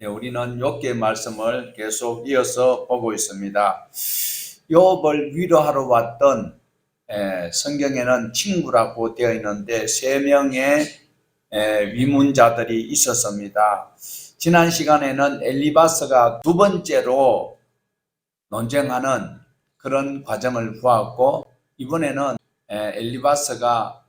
예, 우리는 욥기의 말씀을 계속 이어서 보고 있습니다. 욥을 위로하러 왔던 성경에는 친구라고 되어 있는데 세 명의 위문자들이 있었습니다. 지난 시간에는 엘리바스가 두 번째로 논쟁하는 그런 과정을 보았고, 이번에는 엘리바스가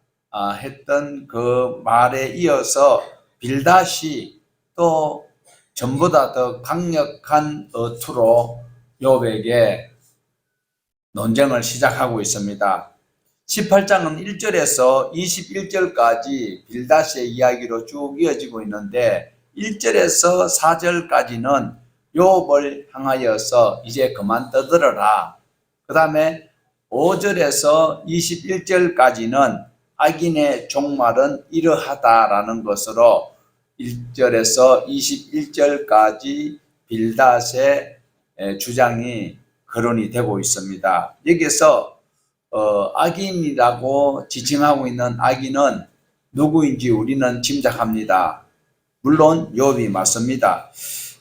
했던 그 말에 이어서 빌닷이 또 전보다 더 강력한 어투로 욥에게 논쟁을 시작하고 있습니다. 18장은 1절에서 21절까지 빌닷의 이야기로 쭉 이어지고 있는데 1절에서 4절까지는 욥을 향하여서 이제 그만 떠들어라. 그 다음에 5절에서 21절까지는 악인의 종말은 이러하다라는 것으로 1절에서 21절까지 빌닷의 주장이 거론이 되고 있습니다. 여기서 악인이라고 지칭하고 있는 악인은 누구인지 우리는 짐작합니다. 물론 욥이 맞습니다.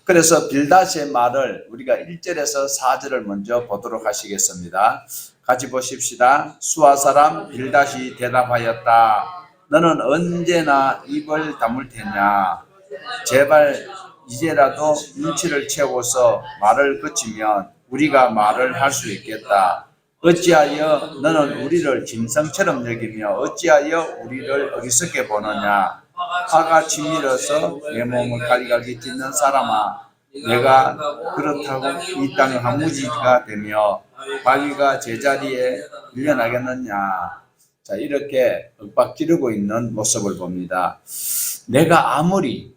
그래서 빌닷의 말을 우리가 1절에서 4절을 먼저 보도록 하시겠습니다. 같이 보십시다. 수아 사람 빌닷이 대답하였다. 너는 언제나 입을 다물 테냐? 제발 이제라도 눈치를 채우고서 말을 그치면 우리가 말을 할 수 있겠다. 어찌하여 너는 우리를 짐승처럼 여기며 어찌하여 우리를 어리석게 보느냐? 화가 치밀어서 내 몸을 갈기갈기 찢는 사람아, 내가 그렇다고 이 땅의 황무지가 되며 마귀가 제자리에 밀려나겠느냐? 자, 이렇게 윽박지르고 있는 모습을 봅니다. 내가 아무리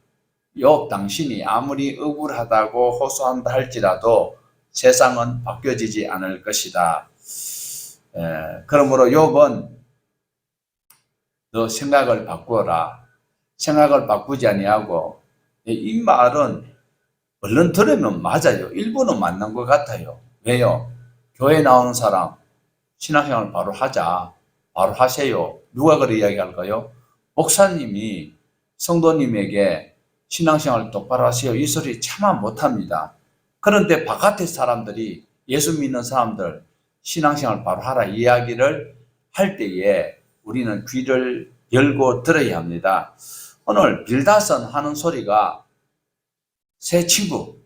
욥 당신이 아무리 억울하다고 호소한다 할지라도 세상은 바뀌어지지 않을 것이다. 그러므로 욥은 너 생각을 바꾸어라. 생각을 바꾸지 아니하고, 이 말은 얼른 들으면 맞아요. 일부는 맞는 것 같아요. 왜요? 교회 나오는 사람 신앙생활 바로 하자. 바로 하세요. 누가 그렇게 이야기할까요? 목사님이 성도님에게 신앙생활 똑바로 하세요. 이 소리 차마 못합니다. 그런데 바깥의 사람들이, 예수 믿는 사람들 신앙생활 바로 하라 이야기를 할 때에 우리는 귀를 열고 들어야 합니다. 오늘 빌닷은 하는 소리가 세 친구,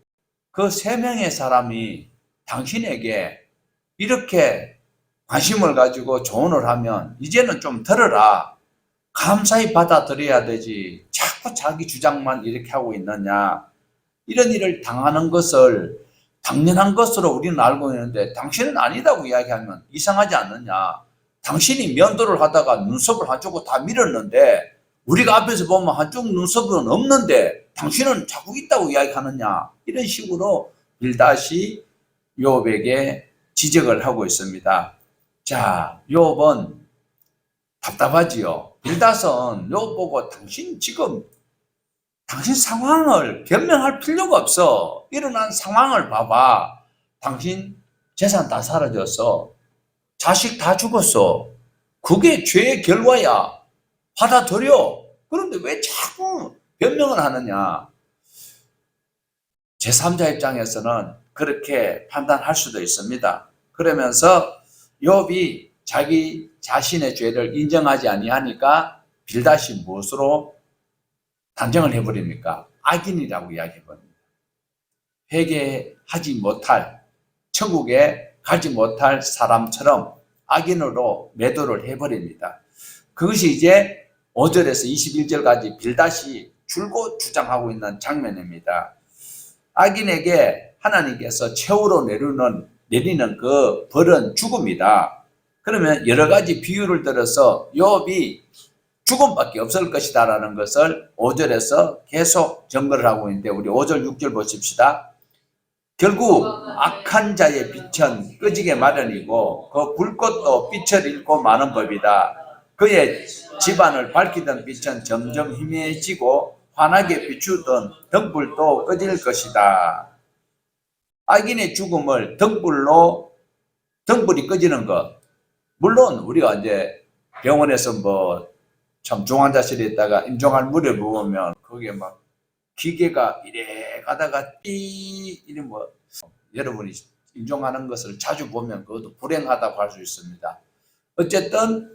그 세 명의 사람이 당신에게 이렇게 관심을 가지고 조언을 하면 이제는 좀 들어라. 감사히 받아들여야 되지. 자꾸 자기 주장만 이렇게 하고 있느냐. 이런 일을 당하는 것을 당연한 것으로 우리는 알고 있는데 당신은 아니다고 이야기하면 이상하지 않느냐. 당신이 면도를 하다가 눈썹을 한쪽으로 다 밀었는데 우리가 앞에서 보면 한쪽 눈썹은 없는데 당신은 자꾸 있다고 이야기하느냐. 이런 식으로 빌닷이 욥에게 지적을 하고 있습니다. 자, 욥은 답답하지요. 빌닷은 욥 보고 당신 상황을 변명할 필요가 없어. 일어난 상황을 봐봐. 당신 재산 다 사라졌어. 자식 다 죽었어. 그게 죄의 결과야. 받아들여. 그런데 왜 자꾸 변명을 하느냐. 제3자 입장에서는 그렇게 판단할 수도 있습니다. 그러면서 욥이 자기 자신의 죄를 인정하지 아니하니까 빌닷이 무엇으로 단정을 해버립니까? 악인이라고 이야기해버립니다. 회개하지 못할, 천국에 가지 못할 사람처럼 악인으로 매도를 해버립니다. 그것이 이제 5절에서 21절까지 빌닷이 줄곧 주장하고 있는 장면입니다. 악인에게 하나님께서 최후로 내리는 그 벌은 죽음이다. 그러면 여러 가지 비유를 들어서 욥이 죽음밖에 없을 것이다 라는 것을 5절에서 계속 증거를 하고 있는데 우리 5절 6절 보십시다. 결국 악한 자의 빛은 꺼지게 마련이고 그 불꽃도 빛을 잃고 마는 법이다. 그의 집안을 밝히던 빛은 점점 희미해지고 환하게 비추던 등불도 꺼질 것이다. 악인의 죽음을 등불이 꺼지는 것. 물론 우리가 이제 병원에서 참 중환자실에 있다가 임종할 물에 부으면 거기에 막 기계가 이래 가다가 띠 이래 뭐 여러분이 인종하는 것을 자주 보면 그것도 불행하다고 할 수 있습니다. 어쨌든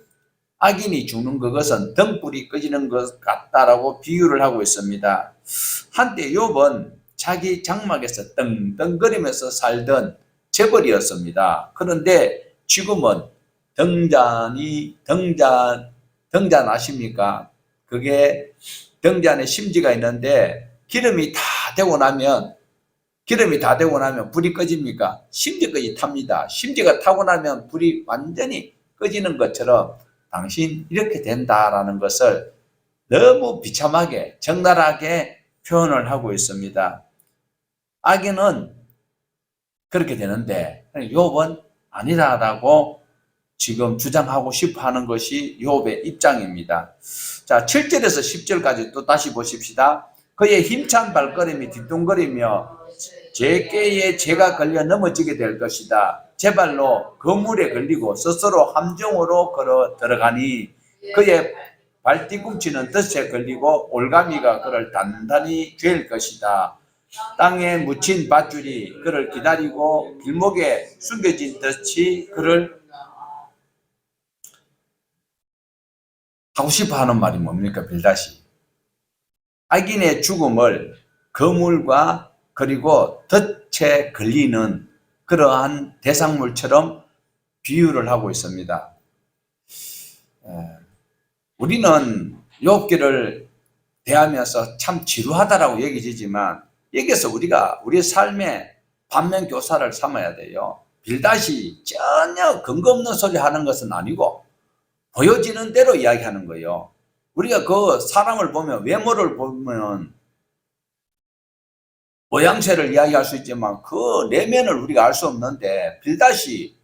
악인이 죽는 그것은 등불이 꺼지는 것 같다라고 비유를 하고 있습니다. 한때 욥은 자기 장막에서 떵떵거리면서 살던 재벌이었습니다. 그런데 지금은 등잔 아십니까? 그게 등잔에 심지가 있는데 기름이 다 되고 나면 불이 꺼집니까? 심지까지 탑니다. 심지가 타고 나면 불이 완전히 꺼지는 것처럼 당신 이렇게 된다라는 것을 너무 비참하게 적나라하게 표현을 하고 있습니다. 악인은 그렇게 되는데 욥은 아니라고 지금 주장하고 싶어 하는 것이 욥의 입장입니다. 자, 7절에서 10절까지 또 다시 보십시다. 그의 힘찬 발걸음이 뒤뚱거리며 제 꾀에 제가 걸려 넘어지게 될 것이다. 제 발로 그물에 걸리고 스스로 함정으로 걸어 들어가니 그의 발뒤꿈치는 덫에 걸리고 올가미가 그를 단단히 죄일 것이다. 땅에 묻힌 밧줄이 그를 기다리고 길목에 숨겨진 덫이 그를 하고 싶어 하는 말이 뭡니까? 빌다시 악인의 죽음을 그물과 그리고 덫에 걸리는 그러한 대상물처럼 비유를 하고 있습니다. 우리는 욥기를 대하면서 참 지루하다라고 얘기지만 여기서 우리가 우리 삶의 반면 교사를 삼아야 돼요. 빌다시 전혀 근거 없는 소리 하는 것은 아니고 보여지는 대로 이야기하는 거예요. 우리가 그 사람을 보면 외모를 보면 모양새를 이야기할 수 있지만 그 내면을 우리가 알 수 없는데 빌다시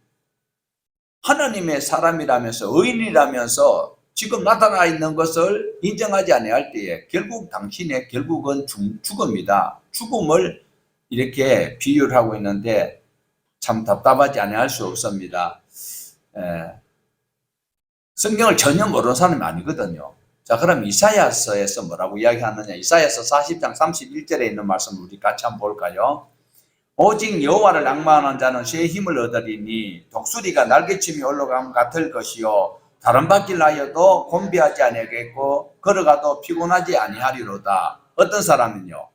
하나님의 사람이라면서 의인이라면서 지금 나타나 있는 것을 인정하지 아니할 때에 결국 당신의 결국은 죽음이다. 죽음을 이렇게 비유를 하고 있는데 참 답답하지 아니할 수 없습니다. 성경을 전혀 모르는 사람이 아니거든요. 자, 그럼 이사야서에서 뭐라고 이야기하느냐? 이사야서 40장 31절에 있는 말씀을 우리 같이 한번 볼까요? 오직 여호와를 낭만하는 자는 쇠의 힘을 얻으리니 독수리가 날개침이 올라감 같을 것이요 다른 바퀴를 하여도 곤비하지 아니하겠고 걸어가도 피곤하지 아니하리로다. 어떤 사람은요?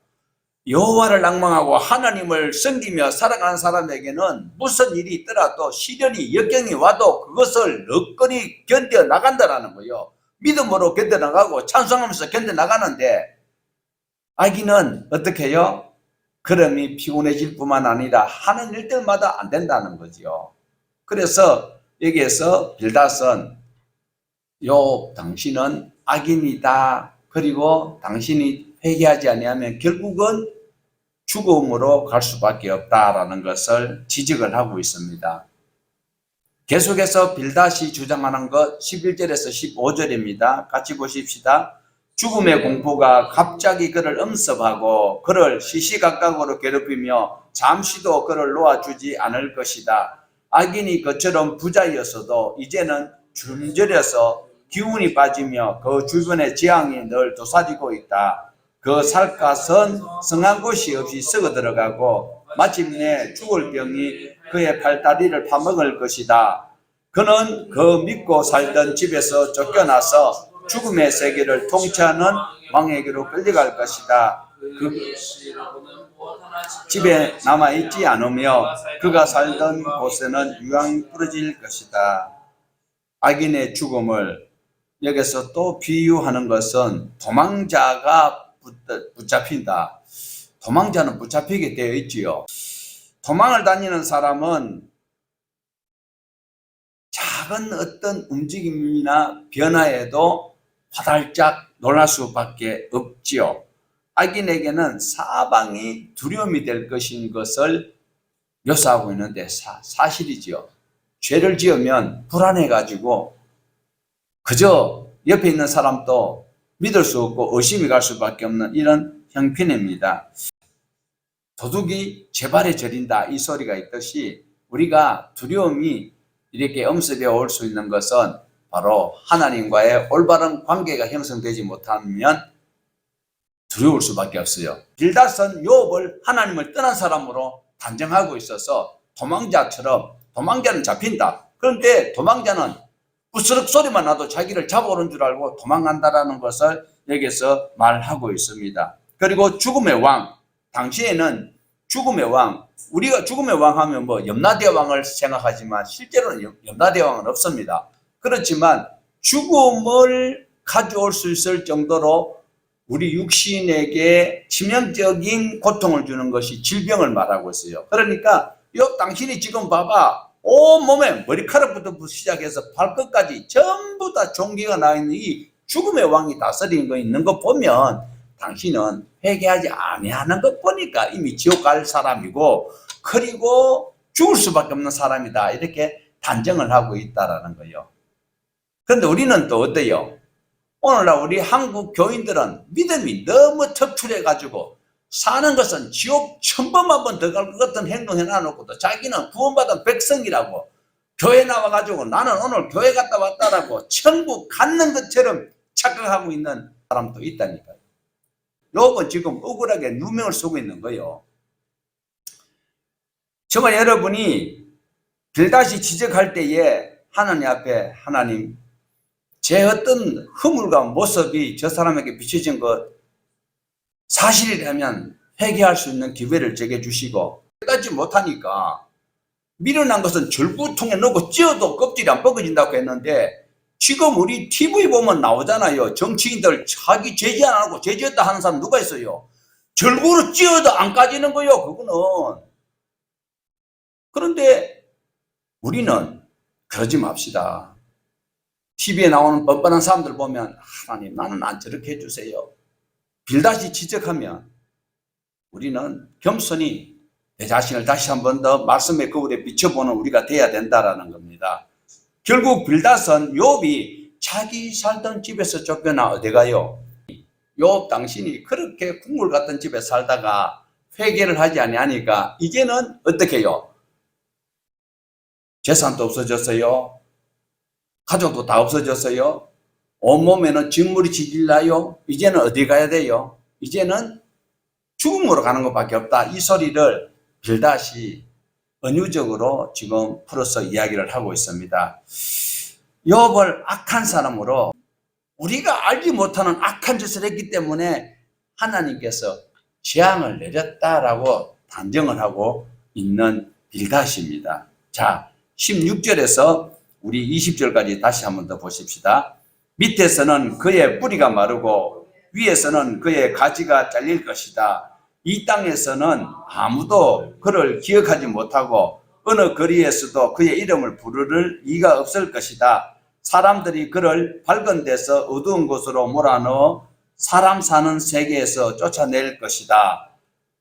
여호와를 낭망하고 하나님을 섬기며 살아가는 사람에게는 무슨 일이 있더라도 시련이 역경이 와도 그것을 너끈히 견뎌 나간다라는 거예요. 믿음으로 견뎌 나가고 찬송하면서 견뎌 나가는데 악인은 어떻게 해요? 걸음이 피곤해질 뿐만 아니라 하는 일들마다 안 된다는 거죠. 그래서 여기에서 빌닷은 욥 당신은 악인이다. 그리고 당신이 회개하지 아니하면 결국은 죽음으로 갈 수밖에 없다라는 것을 지적을 하고 있습니다. 계속해서 빌닷이 주장하는 것 11절에서 15절입니다. 같이 보십시다. 죽음의 공포가 갑자기 그를 엄습하고 그를 시시각각으로 괴롭히며 잠시도 그를 놓아주지 않을 것이다. 악인이 그처럼 부자였어도 이제는 줄절해서 기운이 빠지며 그 주변의 재앙이 늘 도사지고 있다. 그 살갗은 성한 곳이 없이 썩어 들어가고 마침내 죽을 병이 그의 팔다리를 파먹을 것이다. 그는 그 믿고 살던 집에서 쫓겨나서 죽음의 세계를 통치하는 왕에게로 끌려갈 것이다. 그 집에 남아있지 않으며 그가 살던 곳에는 유황이 부러질 것이다. 악인의 죽음을 여기서 또 비유하는 것은 도망자가 붙잡힌다. 도망자는 붙잡히게 되어 있지요. 도망을 다니는 사람은 작은 어떤 움직임이나 변화에도 화달짝 놀랄 수밖에 없지요. 악인에게는 사방이 두려움이 될 것인 것을 묘사하고 있는데 사실이지요. 죄를 지으면 불안해가지고 그저 옆에 있는 사람도 믿을 수 없고 의심이 갈 수밖에 없는 이런 형편입니다. 도둑이 제 발에 저린다 이 소리가 있듯이 우리가 두려움이 이렇게 엄습해 올 수 있는 것은 바로 하나님과의 올바른 관계가 형성되지 못하면 두려울 수밖에 없어요. 빌닷은 욥을 하나님을 떠난 사람으로 단정하고 있어서 도망자는 잡힌다. 그런데 도망자는 부스럭 소리만 나도 자기를 잡아오는 줄 알고 도망간다라는 것을 여기서 말하고 있습니다. 그리고 죽음의 왕, 당시에는 죽음의 왕, 우리가 죽음의 왕 하면 뭐 염라대 왕을 생각하지만 실제로는 염라대 왕은 없습니다. 그렇지만 죽음을 가져올 수 있을 정도로 우리 육신에게 치명적인 고통을 주는 것이 질병을 말하고 있어요. 그러니까 당신이 지금 봐봐, 온몸에 머리카락부터 시작해서 발끝까지 전부 다 종기가 나 있는 이 죽음의 왕이 다스리는 거 있는 거 보면 당신은 회개하지 아니하는 것 보니까 이미 지옥 갈 사람이고, 그리고 죽을 수밖에 없는 사람이다, 이렇게 단정을 하고 있다라는 거예요. 그런데 우리는 또 어때요? 오늘날 우리 한국 교인들은 믿음이 너무 턱출해가지고 사는 것은 지옥 1000번 만번 더 갈 것 같은 행동 해놔놓고 또 자기는 구원받은 백성이라고 교회 나와가지고 나는 오늘 교회 갔다 왔다라고 천국 갔는 것처럼 착각하고 있는 사람도 있다니까요. 욥은 지금 억울하게 누명을 쓰고 있는 거예요. 정말 여러분이 빌닷이 지적할 때에 하나님 앞에, 하나님, 제 어떤 허물과 모습이 저 사람에게 비춰진 것 사실이라면 회개할 수 있는 기회를 제게 주시고, 깨닫지 못하니까 미련한 것은 절구통에 넣고 찧어도 껍질이 안 벗겨진다고 했는데, 지금 우리 TV 보면 나오잖아요. 정치인들 자기 제지 안 하고 제지했다 하는 사람 누가 있어요? 절구로 찧어도 안 까지는 거예요, 그거는. 그런데 우리는 그러지 맙시다. TV에 나오는 뻔뻔한 사람들 보면 하나님, 나는 안 저렇게 해주세요. 빌닷이 지적하면 우리는 겸손히 내 자신을 다시 한 번 더 말씀의 거울에 비춰보는 우리가 돼야 된다라는 겁니다. 결국 빌닷은 욥이 자기 살던 집에서 쫓겨나 어디 가요? 욥 당신이 그렇게 국물 같은 집에 살다가 회개를 하지 아니하니까 이제는 어떻게 해요? 재산도 없어졌어요. 가족도 다 없어졌어요. 온몸에는 진물이 지질나요. 이제는 어디 가야 돼요? 이제는 죽음으로 가는 것밖에 없다. 이 소리를 빌닷이 은유적으로 지금 풀어서 이야기를 하고 있습니다. 욥을 악한 사람으로, 우리가 알지 못하는 악한 짓을 했기 때문에 하나님께서 재앙을 내렸다라고 단정을 하고 있는 빌닷입니다. 자, 16절에서 우리 20절까지 다시 한번 더 보십시다. 밑에서는 그의 뿌리가 마르고 위에서는 그의 가지가 잘릴 것이다. 이 땅에서는 아무도 그를 기억하지 못하고 어느 거리에서도 그의 이름을 부를 이가 없을 것이다. 사람들이 그를 밝은 데서 어두운 곳으로 몰아넣어 사람 사는 세계에서 쫓아낼 것이다.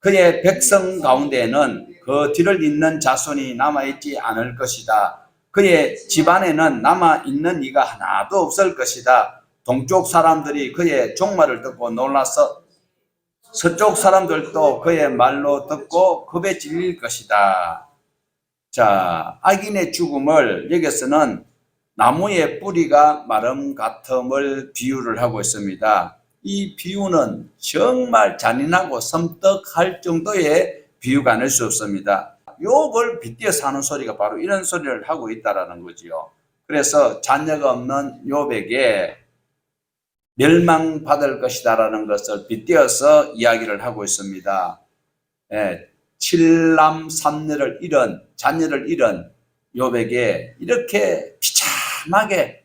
그의 백성 가운데에는 그 뒤를 잇는 자손이 남아있지 않을 것이다. 그의 집안에는 남아있는 이가 하나도 없을 것이다. 동쪽 사람들이 그의 종말을 듣고 놀라서 서쪽 사람들도 그의 말로 듣고 겁에 질릴 것이다. 자, 악인의 죽음을 여기서는 나무의 뿌리가 마름 같음을 비유를 하고 있습니다. 이 비유는 정말 잔인하고 섬뜩할 정도의 비유가 아닐 수 없습니다. 욥을 빗대어 사는 소리가 바로 이런 소리를 하고 있다는 거지요. 그래서 자녀가 없는 욥에게 멸망받을 것이다라는 것을 빗대어서 이야기를 하고 있습니다. 칠남 삼녀를 잃은, 자녀를 잃은 욥에게 이렇게 비참하게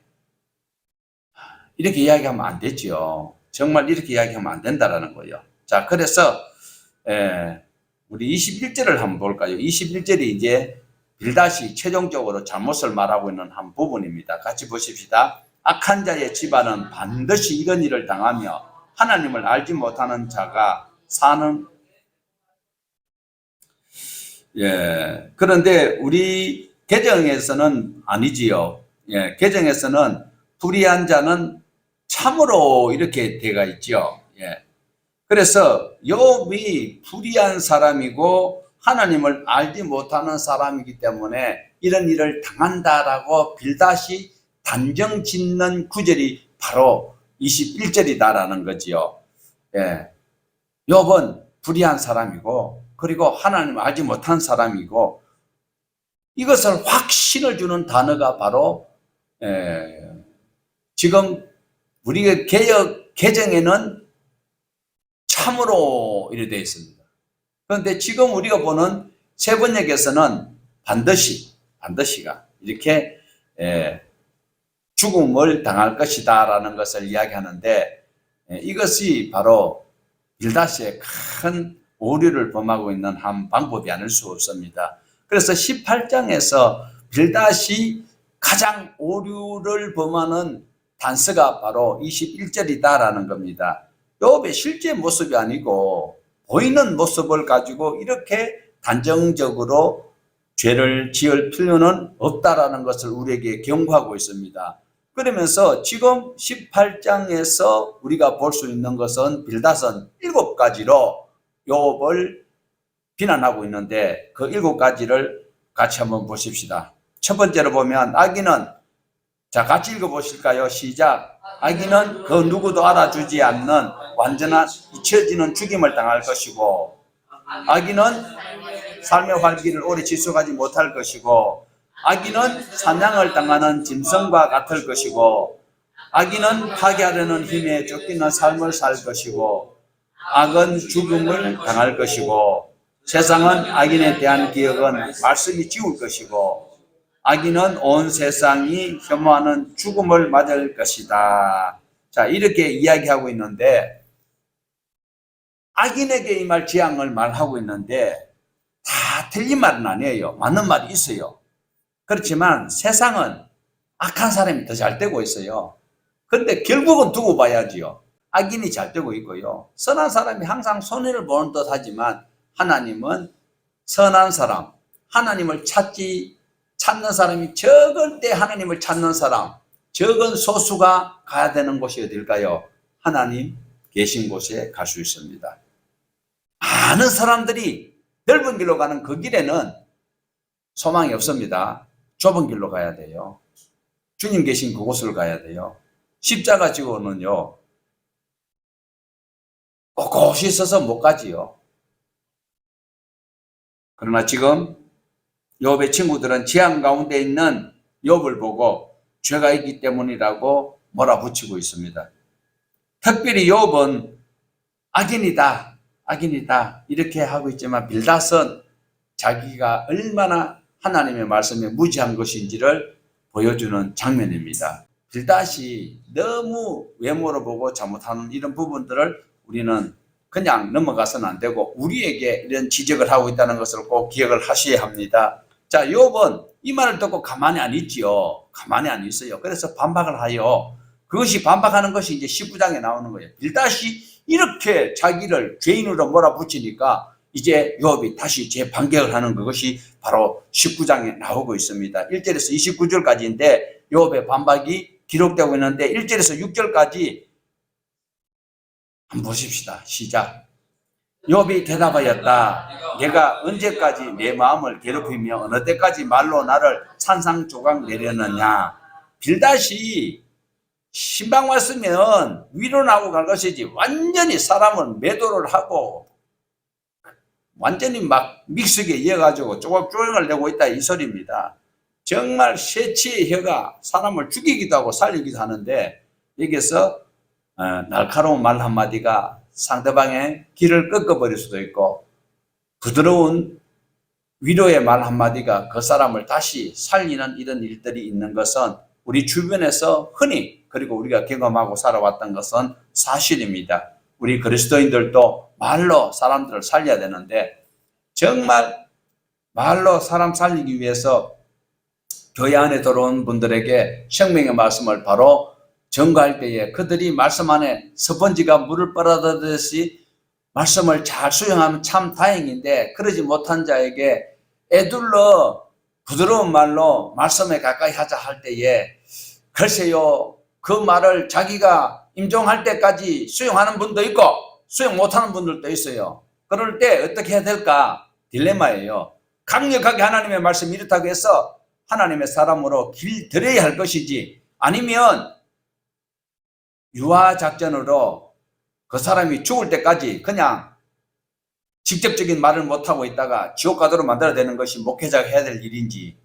이렇게 이야기하면 안 되죠. 정말 이렇게 이야기하면 안 된다라는 거예요. 자, 그래서 우리 21절을 한번 볼까요? 21절이 이제 빌닷이 최종적으로 잘못을 말하고 있는 한 부분입니다. 같이 보십시다. 악한 자의 집안은 반드시 이런 일을 당하며 하나님을 알지 못하는 자가 사는. 그런데 우리 개정에서는 아니지요. 개정에서는 불의한 자는 참으로 이렇게 되어 있죠. 그래서 욥이 불의한 사람이고 하나님을 알지 못하는 사람이기 때문에 이런 일을 당한다라고 빌닷이 단정 짓는 구절이 바로 21절이다라는 거지요. 욥은 불의한 사람이고 그리고 하나님을 알지 못한 사람이고 이것을 확신을 주는 단어가 바로 지금 우리가 개역 개정에는 참으로 이래 되어 있습니다. 그런데 지금 우리가 보는 세 번역에서는 반드시가 이렇게 죽음을 당할 것이다 라는 것을 이야기하는데 이것이 바로 빌닷의 큰 오류를 범하고 있는 한 방법이 아닐 수 없습니다. 그래서 18장에서 빌닷이 가장 오류를 범하는 단서가 바로 21절이다라는 겁니다. 욥의 실제 모습이 아니고 보이는 모습을 가지고 이렇게 단정적으로 죄를 지을 필요는 없다라는 것을 우리에게 경고하고 있습니다. 그러면서 지금 18장에서 우리가 볼 수 있는 것은 빌닷은 7가지로 욥을 비난하고 있는데 그 7가지를 같이 한번 보십시다. 첫 번째로 보면 악인은 자 같이 읽어보실까요? 시작. 악인은 그 누구도 알아주지 않는 완전한 잊혀지는 죽임을 당할 것이고 악인은 삶의 활기를 오래 지속하지 못할 것이고 악인은 사냥을 당하는 짐승과 같을 것이고 악인은 파괴하려는 힘에 쫓기는 삶을 살 것이고 악은 죽음을 당할 것이고 세상은 악인에 대한 기억은 말씀이 지울 것이고 악인은 온 세상이 혐오하는 죽음을 맞을 것이다. 자, 이렇게 이야기하고 있는데 악인에게 임할 재앙을 말하고 있는데 다 틀린 말은 아니에요. 맞는 말이 있어요. 그렇지만 세상은 악한 사람이 더 잘 되고 있어요. 그런데 결국은 두고 봐야지요. 악인이 잘 되고 있고요. 선한 사람이 항상 손해를 보는 듯 하지만 하나님은 선한 사람, 하나님을 찾는 사람이 적을 때 하나님을 찾는 사람, 적은 소수가 가야 되는 곳이 어딜까요? 하나님 계신 곳에 갈 수 있습니다. 많은 사람들이 넓은 길로 가는 그 길에는 소망이 없습니다. 좁은 길로 가야 돼요. 주님 계신 그곳을 가야 돼요. 십자가 지고는요, 꼿꼿이 있어서 못 가지요. 그러나 지금 욥의 친구들은 재앙 가운데 있는 욥을 보고 죄가 있기 때문이라고 몰아붙이고 있습니다. 특별히 욥은 악인이다 이렇게 하고 있지만 빌닷은 자기가 얼마나 하나님의 말씀에 무지한 것인지를 보여주는 장면입니다. 빌닷이 너무 외모로 보고 잘못하는 이런 부분들을 우리는 그냥 넘어가서는 안 되고 우리에게 이런 지적을 하고 있다는 것을 꼭 기억을 하셔야 합니다. 자, 욥은 이 말을 듣고 가만히 안 있지요. 가만히 안 있어요. 그래서 반박을 하여 그것이 반박하는 것이 이제 19장에 나오는 거예요. 빌닷이 이렇게 자기를 죄인으로 몰아붙이니까 이제 욥이 다시 재반격을 하는 그것이 바로 19장에 나오고 있습니다. 1절에서 29절까지인데 욥의 반박이 기록되고 있는데 1절에서 6절까지 한번 보십시다. 시작. 욥이 대답하였다. 내가 언제까지 내 마음을 괴롭히며 어느 때까지 말로 나를 산상조각 내려느냐. 빌닷이 신방 왔으면 위로 나오고 갈 것이지 완전히 사람을 매도를 하고 완전히 막 믹스게 이어가지고 조각조각을 내고 있다 이 소리입니다. 정말 쇠치의 혀가 사람을 죽이기도 하고 살리기도 하는데 여기서 날카로운 말 한마디가 상대방의 길을 꺾어버릴 수도 있고 부드러운 위로의 말 한마디가 그 사람을 다시 살리는 이런 일들이 있는 것은 우리 주변에서 흔히 그리고 우리가 경험하고 살아왔던 것은 사실입니다. 우리 그리스도인들도 말로 사람들을 살려야 되는데 정말 말로 사람 살리기 위해서 교회 안에 들어온 분들에게 생명의 말씀을 바로 전가할 때에 그들이 말씀 안에 스펀지가 물을 빨아들듯이 말씀을 잘 수용하면 참 다행인데 그러지 못한 자에게 애둘러 부드러운 말로 말씀에 가까이 하자 할 때에 글쎄요 그 말을 자기가 임종할 때까지 수용하는 분도 있고 수용 못하는 분들도 있어요. 그럴 때 어떻게 해야 될까? 딜레마예요. 강력하게 하나님의 말씀이 이렇다고 해서 하나님의 사람으로 길들여야 할 것이지 아니면 유아 작전으로 그 사람이 죽을 때까지 그냥 직접적인 말을 못하고 있다가 지옥 가도록 만들어야 되는 것이 목회자가 해야 될 일인지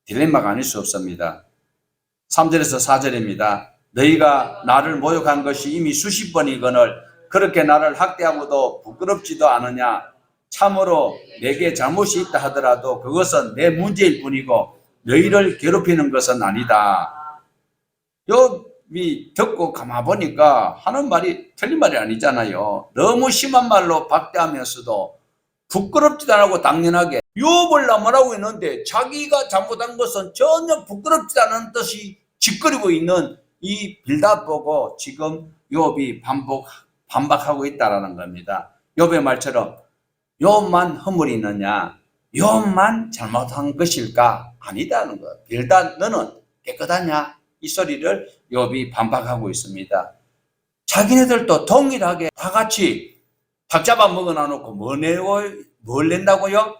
딜레마가 아닐 수 없습니다. 3절에서 4절입니다. 너희가 나를 모욕한 것이 이미 수십 번이거늘 그렇게 나를 학대하고도 부끄럽지도 않으냐. 참으로 내게 잘못이 있다 하더라도 그것은 내 문제일 뿐이고 너희를 괴롭히는 것은 아니다. 욥이 듣고 가만 보니까 하는 말이 틀린 말이 아니잖아요. 너무 심한 말로 박대하면서도 부끄럽지도 않고 당연하게 욥을 나무라고 있는데 자기가 잘못한 것은 전혀 부끄럽지 않은 듯이 짓거리고 있는 이 빌닷 보고 지금 욥이 반박하고 있다라는 겁니다. 욥의 말처럼 욥만 허물이 있느냐? 욥만 잘못한 것일까? 아니다는 거예요. 빌닷 너는 깨끗하냐? 이 소리를 욥이 반박하고 있습니다. 자기네들도 동일하게 다 같이 닭 잡아 먹어놔 놓고 뭘 낸다고요?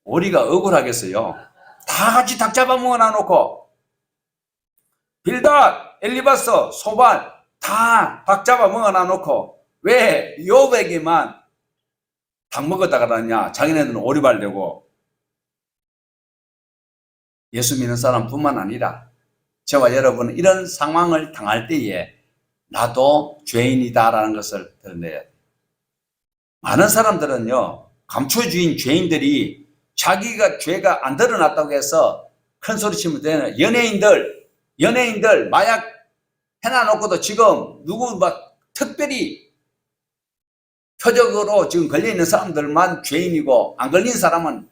우리가 억울하겠어요. 다 같이 닭 잡아 먹어놔 놓고 빌닷, 엘리바스, 소발 다 닭 잡아 먹어놔 놓고 왜 욥에게만 닭 먹었다 그러냐? 자기네들은 오리발 되고. 예수 믿는 사람뿐만 아니라 저와 여러분은 이런 상황을 당할 때에 나도 죄인이다라는 것을 드러내야 돼요. 많은 사람들은요, 감초주의인 죄인들이 자기가 죄가 안 드러났다고 해서 큰 소리 치면 되는 연예인들 마약 해놔놓고도 지금 누구 막 특별히 표적으로 지금 걸려있는 사람들만 죄인이고 안 걸린 사람은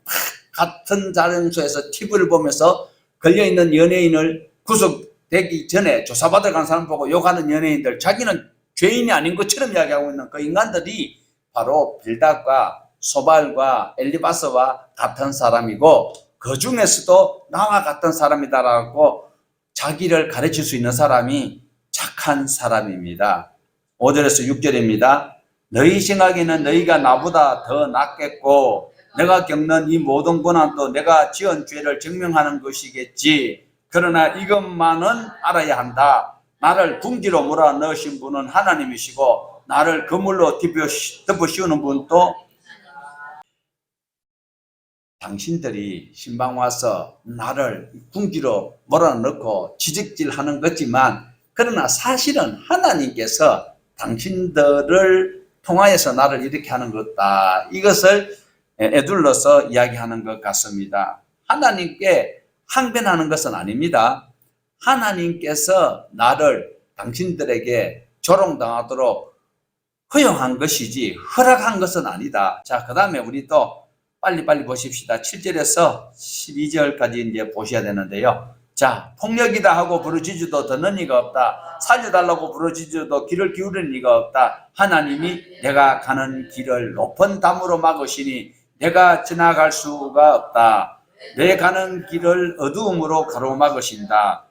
같은 자료소에서 TV를 보면서 걸려있는 연예인을 구속되기 전에 조사받으러 간 사람 보고 욕하는 연예인들, 자기는 죄인이 아닌 것처럼 이야기하고 있는 그 인간들이 바로 빌닷과 소발과 엘리바스와 같은 사람이고 그 중에서도 나와 같은 사람이다라고 자기를 가르칠 수 있는 사람이 착한 사람입니다. 5절에서 6절입니다. 너희 생각에는 너희가 나보다 더 낫겠고 내가 겪는 이 모든 고난도 내가 지은 죄를 증명하는 것이겠지. 그러나 이것만은 알아야 한다. 나를 궁지로 몰아넣으신 분은 하나님이시고 나를 그물로 덮어 씌우는 분도 당신들이 신방 와서 나를 궁지로 몰아넣고 지적질하는 거지만 그러나 사실은 하나님께서 당신들을 통하여서 나를 이렇게 하는 것다. 이것을 에둘러서 이야기하는 것 같습니다. 하나님께 항변하는 것은 아닙니다. 하나님께서 나를 당신들에게 조롱당하도록 허용한 것이지 허락한 것은 아니다. 자, 그 다음에 우리 또 빨리빨리 보십시다. 7절에서 12절까지 이제 보셔야 되는데요. 자, 폭력이다 하고 부르짖어도 듣는 이가 없다. 살려달라고 부르짖어도 귀를 기울이는 이가 없다. 하나님이 내가 가는 길을 높은 담으로 막으시니 내가 지나갈 수가 없다. 내 가는 길을 어두움으로 가로막으신다.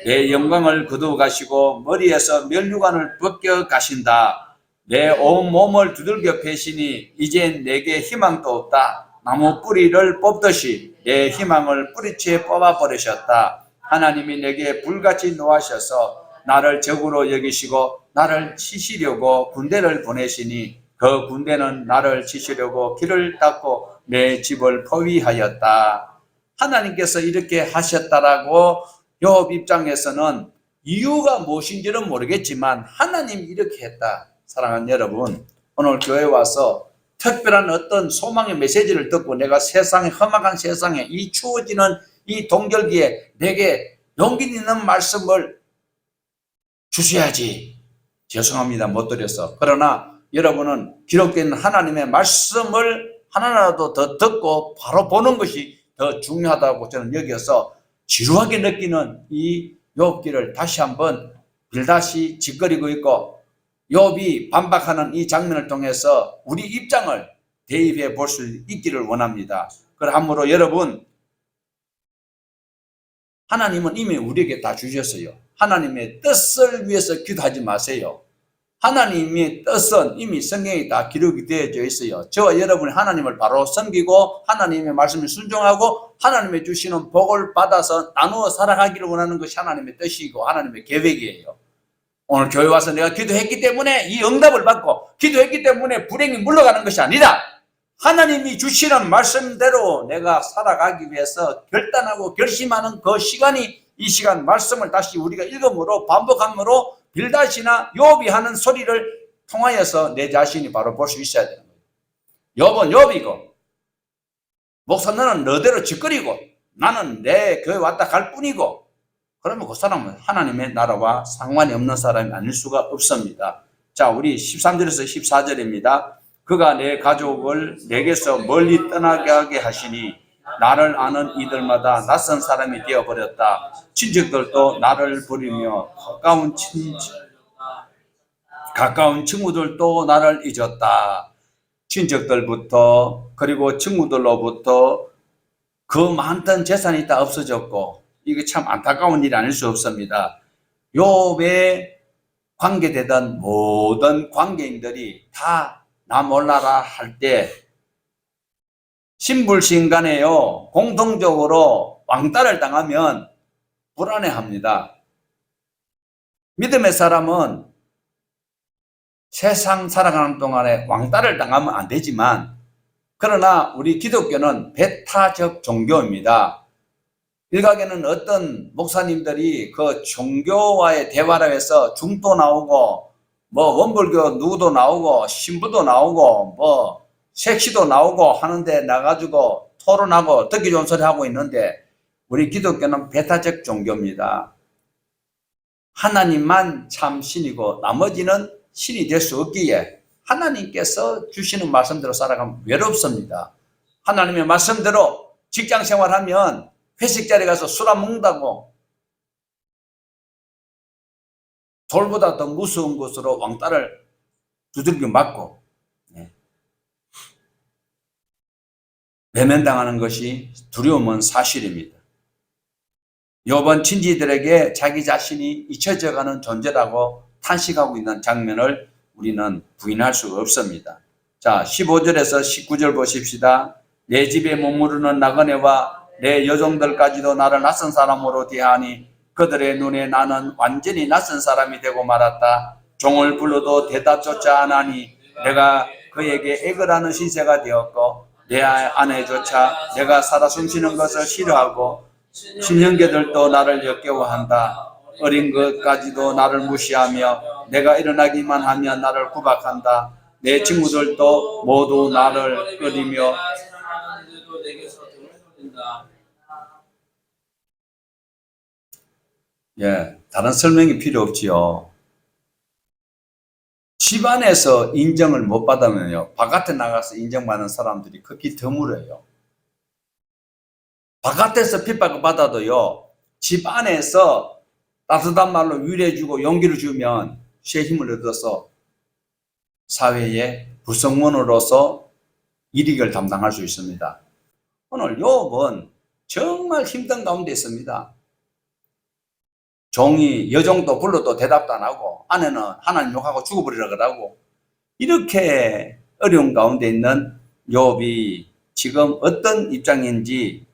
내 영광을 거두어 가시고 머리에서 면류관을 벗겨 가신다. 내 온 몸을 두들겨 패시니 이제 내게 희망도 없다. 나무 뿌리를 뽑듯이 내 희망을 뿌리채 뽑아버리셨다. 하나님이 내게 불같이 노하셔서 나를 적으로 여기시고 나를 치시려고 군대를 보내시니 그 군대는 나를 치시려고 길을 닦고 내 집을 포위하였다. 하나님께서 이렇게 하셨다라고 욥 입장에서는 이유가 무엇인지는 모르겠지만 하나님이 이렇게 했다. 사랑하는 여러분, 오늘 교회 와서 특별한 어떤 소망의 메시지를 듣고 내가 세상에 험악한 세상에 이 추워지는 이 동절기에 내게 용기 있는 말씀을 주셔야지. 죄송합니다. 못 드려서. 그러나 여러분은 기록된 하나님의 말씀을 하나라도 더 듣고 바로 보는 것이 더 중요하다고 저는 여기서 지루하게 느끼는 이 욥기를 다시 한번 빌닷이 짓거리고 있고 욥이 반박하는 이 장면을 통해서 우리 입장을 대입해 볼 수 있기를 원합니다. 그러므로 여러분, 하나님은 이미 우리에게 다 주셨어요. 하나님의 뜻을 위해서 기도하지 마세요. 하나님의 뜻은 이미 성경에 다 기록이 되어져 있어요. 저와 여러분이 하나님을 바로 섬기고 하나님의 말씀에 순종하고 하나님의 주시는 복을 받아서 나누어 살아가기를 원하는 것이 하나님의 뜻이고 하나님의 계획이에요. 오늘 교회 와서 내가 기도했기 때문에 이 응답을 받고 기도했기 때문에 불행이 물러가는 것이 아니라 하나님이 주시는 말씀대로 내가 살아가기 위해서 결단하고 결심하는 그 시간이 이 시간 말씀을 다시 우리가 읽음으로 반복함으로 빌닷이나 욥이 하는 소리를 통하여서 내 자신이 바로 볼 수 있어야 되는 거예요. 욥은 욥이고 목사 너는 너대로 짓거리고 나는 내 교회 왔다 갈 뿐이고 그러면 그 사람은 하나님의 나라와 상관이 없는 사람이 아닐 수가 없습니다. 자, 우리 13절에서 14절입니다. 그가 내 가족을 내게서 멀리 떠나게 하게 하시니 나를 아는 이들마다 낯선 사람이 되어버렸다. 친척들도 나를 버리며 가까운 친구들도 나를 잊었다. 친척들부터 그리고 친구들로부터 그 많던 재산이 다 없어졌고 이게 참 안타까운 일이 아닐 수 없습니다. 욥에 관계되던 모든 관계인들이 다 나 몰라라 할 때 신불신간에요 공통적으로 왕따를 당하면 불안해합니다. 믿음의 사람은 세상 살아가는 동안에 왕따를 당하면 안 되지만 그러나 우리 기독교는 배타적 종교입니다. 일각에는 어떤 목사님들이 그 종교와의 대화를 해서 중도 나오고 뭐 원불교 누구도 나오고 신부도 나오고 뭐 색시도 나오고 하는데 나가지고 토론하고 듣기 좋은 소리 하고 있는데 우리 기독교는 배타적 종교입니다. 하나님만 참 신이고 나머지는 신이 될 수 없기에 하나님께서 주시는 말씀대로 살아가면 외롭습니다. 하나님의 말씀대로 직장 생활하면 회식 자리에 가서 술 안 먹는다고 돌보다 더 무서운 것으로 왕따를 두들겨 맞고 외면당하는 것이 두려움은 사실입니다. 욥은 친지들에게 자기 자신이 잊혀져가는 존재라고 탄식하고 있는 장면을 우리는 부인할 수가 없습니다. 자, 15절에서 19절 보십시다. 내 집에 머무르는 나그네와 내 여종들까지도 나를 낯선 사람으로 대하니 그들의 눈에 나는 완전히 낯선 사람이 되고 말았다. 종을 불러도 대답조차 안 하니 내가 그에게 애걸하는 신세가 되었고 내 아내조차 내가 살아 숨쉬는 것을 싫어하고 신형제들도 나를 역겨워한다. 어린 것까지도 나를 무시하며 내가 일어나기만 하면 나를 구박한다. 내 친구들도 모두 나를 꺼리며 다른 설명이 필요 없지요. 집안에서 인정을 못 받으면요, 바깥에 나가서 인정받는 사람들이 극히 드물어요. 바깥에서 핍박을 받아도요, 집 안에서 따뜻한 말로 위로해주고 용기를 주면 새 힘을 얻어서 사회의 구성원으로서 일익을 담당할 수 있습니다. 오늘 욥은 정말 힘든 가운데 있습니다. 종이 여종도 불러도 대답도 안 하고 아내는 하나님 욕하고 죽어버리라 그러고 이렇게 어려운 가운데 있는 욥이 지금 어떤 입장인지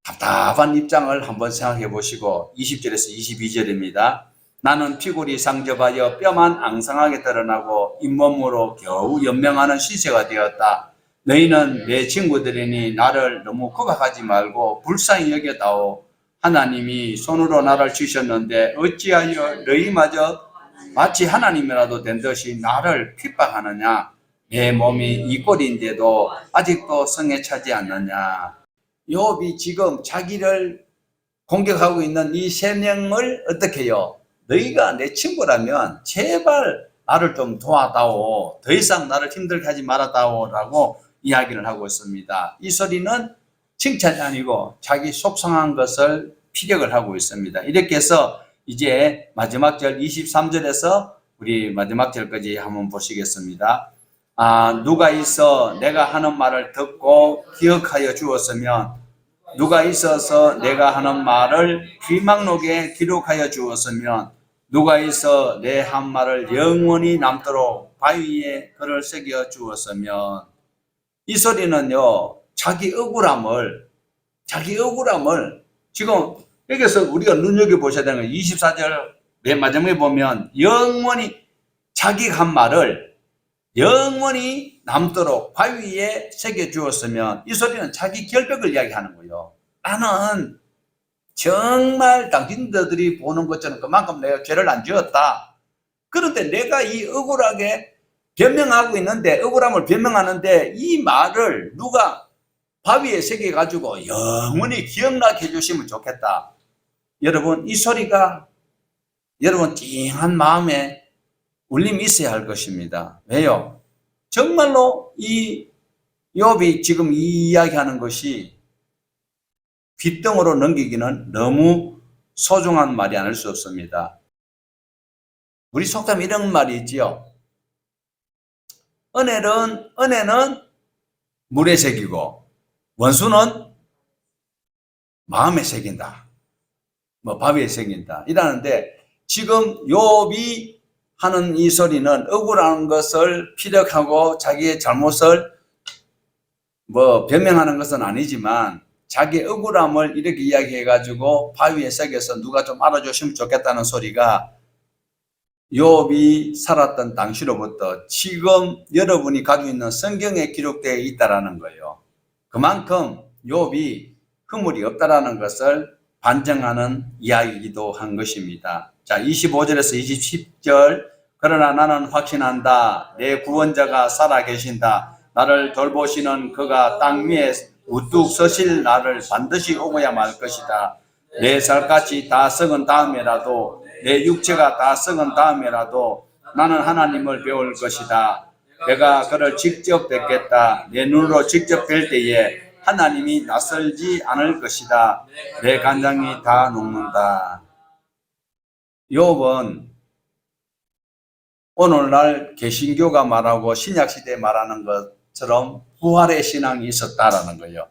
답답한 입장을 한번 생각해 보시고 20절에서 22절입니다. 나는 피골이 상접하여 뼈만 앙상하게 드러나고 잇몸으로 겨우 연명하는 신세가 되었다. 너희는 내 친구들이니 나를 너무 구박하지 말고 불쌍히 여겨다오. 하나님이 손으로 나를 치셨는데 어찌하여 너희마저 마치 하나님이라도 된 듯이 나를 핍박하느냐. 내 몸이 이 꼴인데도 아직도 성에 차지 않느냐. 욥이 지금 자기를 공격하고 있는 이 세 명을 어떻게 해요? 너희가 내 친구라면 제발 나를 좀 도와다오. 더 이상 나를 힘들게 하지 말아다오 라고 이야기를 하고 있습니다. 이 소리는 칭찬이 아니고 자기 속상한 것을 피력을 하고 있습니다. 이렇게 해서 이제 마지막 절 23절에서 우리 마지막 절까지 한번 보시겠습니다. 누가 있어 내가 하는 말을 듣고 기억하여 주었으면 누가 있어서 내가 하는 말을 귀망록에 기록하여 주었으면 누가 있어 내 한 말을 영원히 남도록 바위에 글을 새겨 주었으면 이 소리는요 자기 억울함을 지금 여기서 우리가 눈여겨보셔야 되는 건 24절 맨 마지막에 보면 영원히 자기가 한 말을 영원히 남도록 바위에 새겨 주었으면, 이 소리는 자기 결백을 이야기하는 거예요. 나는 정말 당신들이 보는 것처럼 그만큼 내가 죄를 안 지었다. 그런데 내가 이 억울하게 변명하고 있는데, 억울함을 변명하는데 이 말을 누가 바위에 새겨 가지고 영원히 기억나게 해주시면 좋겠다. 여러분, 이 소리가 여러분 띵한 마음에 울림이 있어야 할 것입니다. 왜요? 정말로 이 욥이 지금 이 이야기하는 것이 귓등으로 넘기기는 너무 소중한 말이 아닐 수 없습니다. 우리 속담에 이런 말이 있지요. 은혜는 물에 새기고 원수는 마음에 새긴다. 바위에 새긴다. 이라는데, 지금 욥이 하는 이 소리는 억울한 것을 피력하고 자기의 잘못을 변명하는 것은 아니지만, 자기 억울함을 이렇게 이야기해가지고 바위에 새겨서 누가 좀 알아주시면 좋겠다는 소리가 욥이 살았던 당시로부터 지금 여러분이 가지고 있는 성경에 기록되어 있다라는 거예요. 그만큼 욥이 허물이 없다라는 것을 반증하는 이야기이기도 한 것입니다. 자, 25절에서 20절. 그러나 나는 확신한다. 내 구원자가 살아계신다. 나를 돌보시는 그가 땅 위에 우뚝 서실 날을 반드시 오고야 말 것이다. 내 살같이 다 썩은 다음에라도, 내 육체가 다 썩은 다음에라도 나는 하나님을 배울 것이다. 내가 그를 직접 뵙겠다. 내 눈으로 직접 뵐 때에 하나님이 낯설지 않을 것이다. 내 간장이 다 녹는다. 욥은 오늘날 개신교가 말하고 신약시대에 말하는 것처럼 부활의 신앙이 있었다라는 거예요.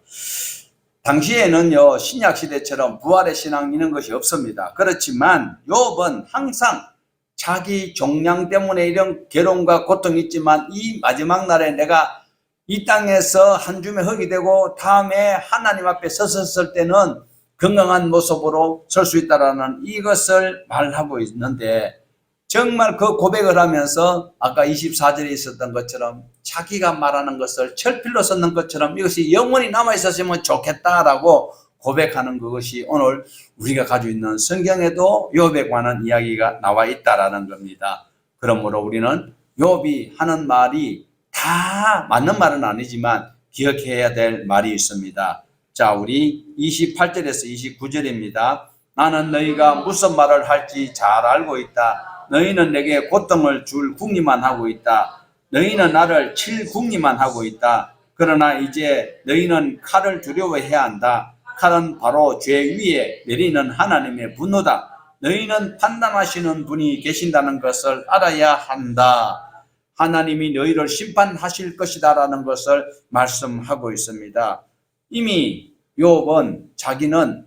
당시에는요, 신약시대처럼 부활의 신앙 이런 것이 없습니다. 그렇지만 욥은 항상 자기 종량 때문에 이런 괴로움과 고통이 있지만, 이 마지막 날에 내가 이 땅에서 한 줌의 흙이 되고 다음에 하나님 앞에 섰을 때는 건강한 모습으로 설 수 있다라는 이것을 말하고 있는데, 정말 그 고백을 하면서 아까 24절에 있었던 것처럼 자기가 말하는 것을 철필로 썼는 것처럼 이것이 영원히 남아있었으면 좋겠다라고 고백하는 그것이 오늘 우리가 가지고 있는 성경에도 욥에 관한 이야기가 나와 있다라는 겁니다. 그러므로 우리는 욥이 하는 말이 다 맞는 말은 아니지만 기억해야 될 말이 있습니다. 자, 우리 28절에서 29절입니다. 나는 너희가 무슨 말을 할지 잘 알고 있다. 너희는 내게 고통을 줄 궁리만 하고 있다. 너희는 나를 칠 궁리만 하고 있다. 그러나 이제 너희는 칼을 두려워해야 한다. 칼은 바로 죄 위에 내리는 하나님의 분노다. 너희는 판단하시는 분이 계신다는 것을 알아야 한다. 하나님이 너희를 심판하실 것이다 라는 것을 말씀하고 있습니다. 이미 욥은 자기는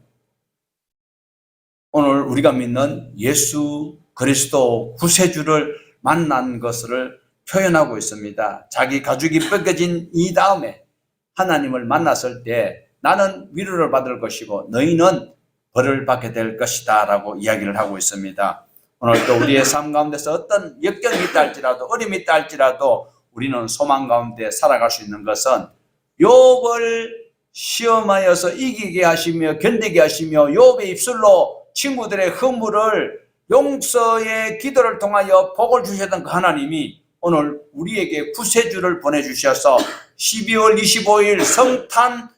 오늘 우리가 믿는 예수 그리스도 구세주를 만난 것을 표현하고 있습니다. 자기 가죽이 벗겨진 이 다음에 하나님을 만났을 때 나는 위로를 받을 것이고 너희는 벌을 받게 될 것이다 라고 이야기를 하고 있습니다. 오늘 또 우리의 삶 가운데서 어떤 역경이 있다 할지라도, 어려움이 있다 할지라도 우리는 소망 가운데 살아갈 수 있는 것은 욥을 시험하여서 이기게 하시며 견디게 하시며 욥의 입술로 친구들의 허물을 용서의 기도를 통하여 복을 주셨던 그 하나님이 오늘 우리에게 구세주를 보내주셔서 12월 25일 성탄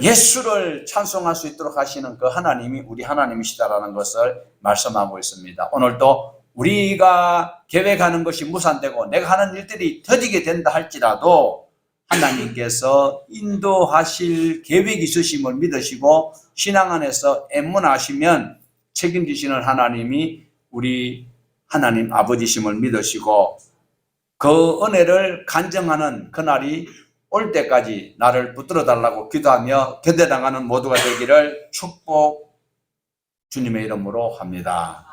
예수를 찬송할 수 있도록 하시는 그 하나님이 우리 하나님이시다라는 것을 말씀하고 있습니다. 오늘도 우리가 계획하는 것이 무산되고 내가 하는 일들이 더디게 된다 할지라도 하나님께서 인도하실 계획이 있으심을 믿으시고 신앙 안에서 애문하시면 책임지시는 하나님이 우리 하나님 아버지심을 믿으시고 그 은혜를 간증하는 그날이 올 때까지 나를 붙들어 달라고 기도하며 견뎌나가는 모두가 되기를 축복 주님의 이름으로 합니다.